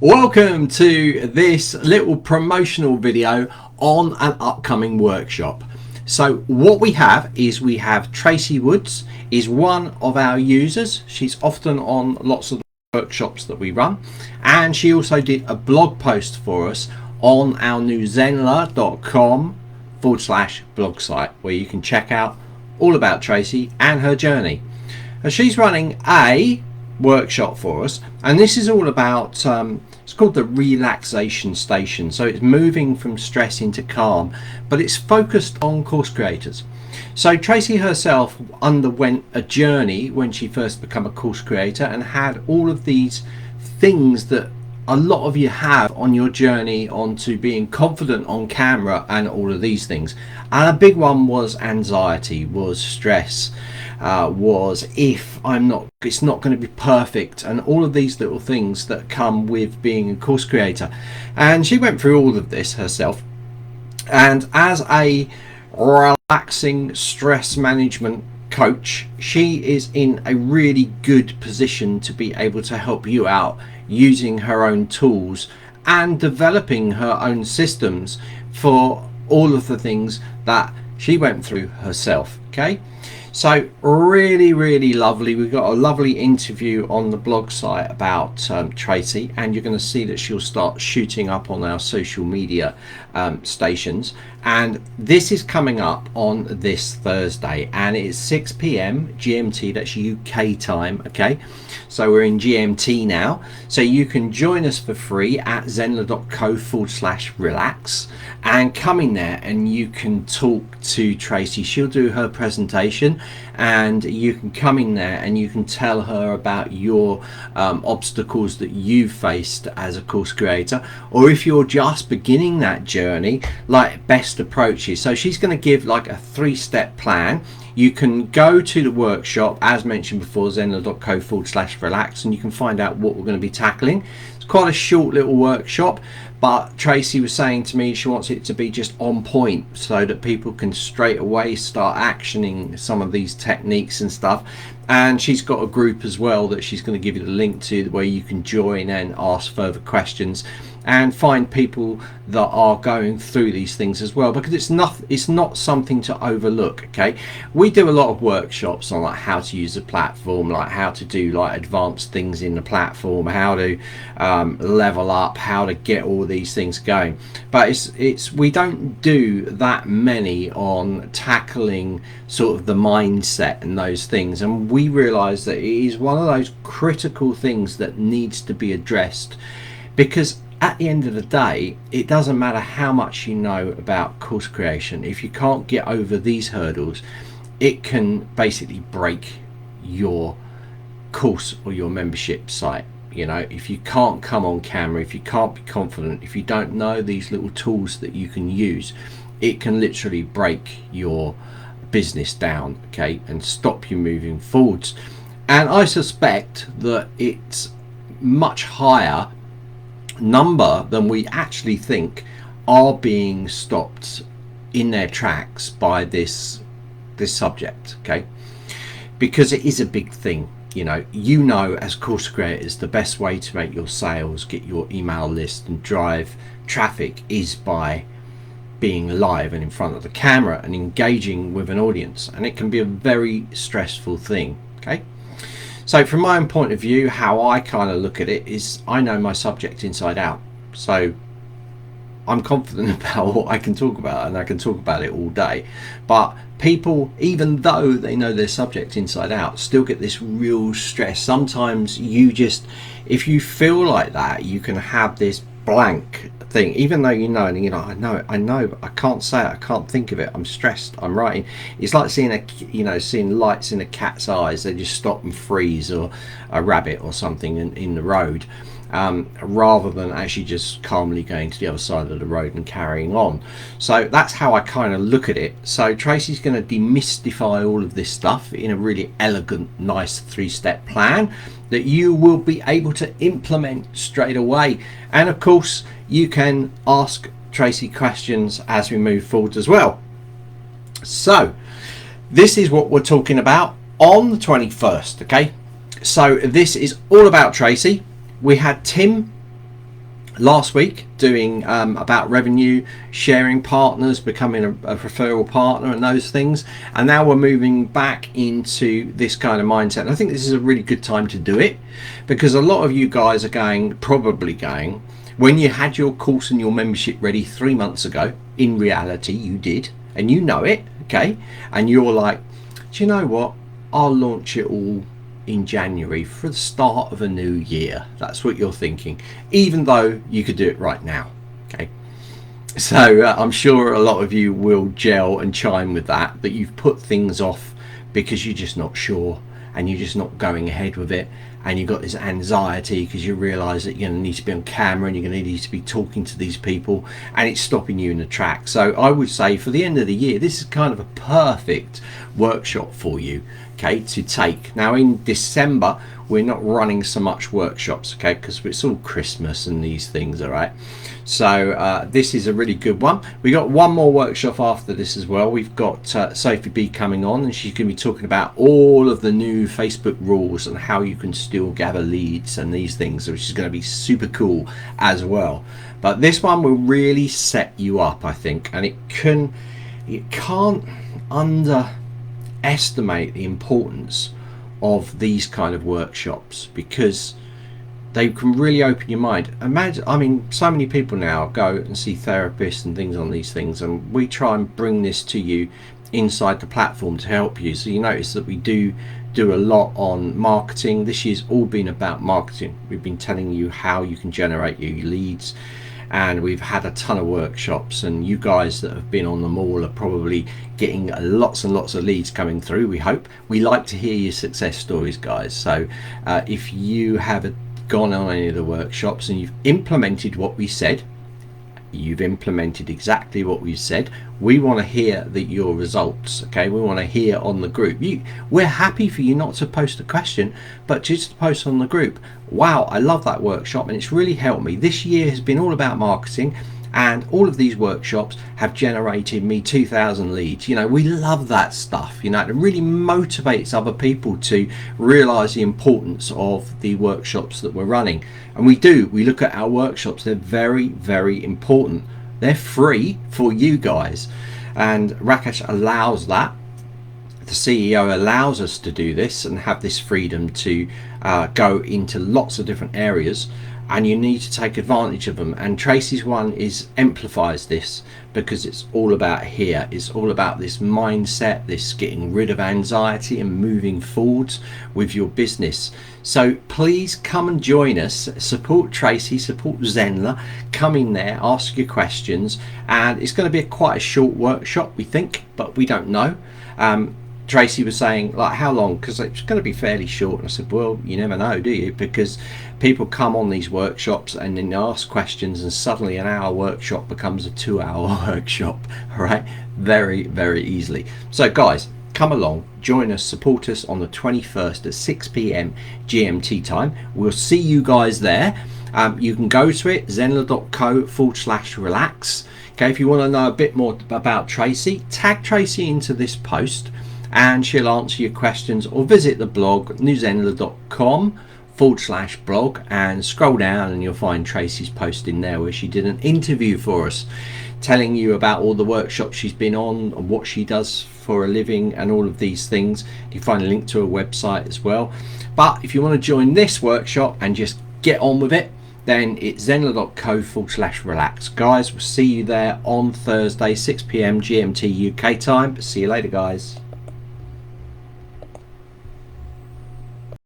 Welcome to this little promotional video on an upcoming workshop. So what we have Tracy Woods is one of our users. She's often on lots of the workshops that we run, and she also did a blog post for us on our new zenler.com/blog site, where you can check out all about Tracy and her journey. And she's running a workshop for us, and this is all about it's called the Relaxation Station. So it's moving from stress into calm, but it's focused on course creators. So Tracy herself underwent a journey when she first became a course creator and had all of these things that a lot of you have on your journey onto being confident on camera, and all of these things. And a big one was anxiety, was stress, was it's not going to be perfect, and all of these little things that come with being a course creator. And she went through all of this herself, and as a relaxing stress management coach, she is in a really good position to be able to help you out using her own tools and developing her own systems for all of the things that she went through herself. Okay, so really lovely. We've got a lovely interview on the blog site about Tracy, and you're going to see that she'll start shooting up on our social media stations. And this is coming up on this Thursday, and it's 6 p.m. GMT, that's UK time. Okay, so we're in GMT now, so you can join us for free at zenler.co/relax and come in there and you can talk to Tracy. She'll do her presentation, and you can come in there and you can tell her about your obstacles that you've faced as a course creator, or if you're just beginning that journey, like best approaches. So she's going to give like a 3-step plan. You can go to the workshop, as mentioned before, zenler.co/relax, and you can find out what we're going to be tackling. It's quite a short little workshop, but Tracy was saying to me she wants it to be just on point so that people can straight away start actioning some of these techniques and stuff. And she's got a group as well that she's going to give you the link to, where you can join and ask further questions and find people that are going through these things as well, because it's not something to overlook. Okay, we do a lot of workshops on like how to use the platform, like how to do like advanced things in the platform, how to level up, how to get all these things going, but we don't do that many on tackling sort of the mindset and those things. And we realize that it is one of those critical things that needs to be addressed, because at the end of the day, it doesn't matter how much you know about course creation. If you can't get over these hurdles, it can basically break your course or your membership site. You know, if you can't come on camera, if you can't be confident, if you don't know these little tools that you can use, it can literally break your business down, okay, and stop you moving forwards. And I suspect that it's much higher number than we actually think are being stopped in their tracks by this subject, okay, because it is a big thing. You know, as course creators, the best way to make your sales, get your email list and drive traffic is by being live and in front of the camera and engaging with an audience, and it can be a very stressful thing. Okay, so from my own point of view, how I kind of look at it is I know my subject inside out, so I'm confident about what I can talk about, and I can talk about it all day. But people, even though they know their subject inside out, still get this real stress. Sometimes if you feel like that, you can have this blank thing, even though you know, and you're like, I know, but I can't say it, I can't think of it, I'm stressed, I'm writing. It's like seeing seeing lights in a cat's eyes. They just stop and freeze, or a rabbit or something in the road, rather than actually just calmly going to the other side of the road and carrying on. So that's how I kind of look at it. So Tracy's going to demystify all of this stuff in a really elegant, nice 3-step plan that you will be able to implement straight away. And of course, you can ask Tracy questions as we move forward as well. So this is what we're talking about on the 21st. Okay, so this is all about Tracy. We had Tim last week doing about revenue sharing partners, becoming a referral partner and those things, and now we're moving back into this kind of mindset. And I think this is a really good time to do it, because a lot of you guys are probably going, when you had your course and your membership ready 3 months ago, in reality you did, and you know it, okay, and you're like, do you know what, I'll launch it all in January for the start of a new year. That's what you're thinking, even though you could do it right now. Okay, so I'm sure a lot of you will gel and chime with that you've put things off because you're just not sure and you're just not going ahead with it, and you've got this anxiety because you realize that you're going to need to be on camera and you're going to need to be talking to these people, and it's stopping you in the track. So I would say for the end of the year, this is kind of a perfect workshop for you, okay, to take. Now in December we're not running so much workshops, okay, because it's all Christmas and these things, all right. So this is a really good one. We got one more workshop after this as well. We've got Sophie B coming on, and she's going to be talking about all of the new Facebook rules and how you can still gather leads and these things, which is going to be super cool as well. But this one will really set you up, I think, and it can't underestimate the importance of these kind of workshops, because they can really open your mind. Imagine, I mean, so many people now go and see therapists and things on these things, and we try and bring this to you inside the platform to help you. So you notice that we do a lot on marketing. This year's all been about marketing. We've been telling you how you can generate your leads, and we've had a ton of workshops, and you guys that have been on them all are probably getting lots and lots of leads coming through, we hope. We like to hear your success stories, guys. So if you have gone on any of the workshops and you've implemented what we said, you've implemented exactly what we've said, we want to hear your results, okay? We want to hear on the group. We're happy for you not to post a question, but just to post on the group, wow, I love that workshop and it's really helped me. This year has been all about marketing, and all of these workshops have generated me 2,000 leads. You know, we love that stuff. You know, it really motivates other people to realize the importance of the workshops that we're running. And we look at our workshops, they're very, very important. They're free for you guys, and Rakesh allows that. The CEO allows us to do this and have this freedom to go into lots of different areas, and you need to take advantage of them. And Tracy's one amplifies this, because it's all about here. It's all about this mindset, this getting rid of anxiety and moving forwards with your business. So please come and join us, support Tracy, support Zenler, come in there, ask your questions, and it's going to be quite a short workshop, we think, but we don't know. Tracy was saying, like, how long? Because it's going to be fairly short. And I said, well, you never know, do you? Because people come on these workshops and then ask questions, and suddenly an hour workshop becomes a 2-hour workshop, all right? Very, very easily. So guys, come along, join us, support us on the 21st at 6 p.m. GMT time. We'll see you guys there. You can go to it, zenler.co/relax. Okay, if you want to know a bit more about Tracy, tag Tracy into this post, and she'll answer your questions, or visit the blog newzenler.com/blog and scroll down and you'll find Tracy's post in there where she did an interview for us, telling you about all the workshops she's been on and what she does for a living and all of these things. You find a link to her website as well. But if you want to join this workshop and just get on with it, then it's zenler.co/relax. Guys, we'll see you there on Thursday, 6 p.m. GMT UK time. See you later, guys.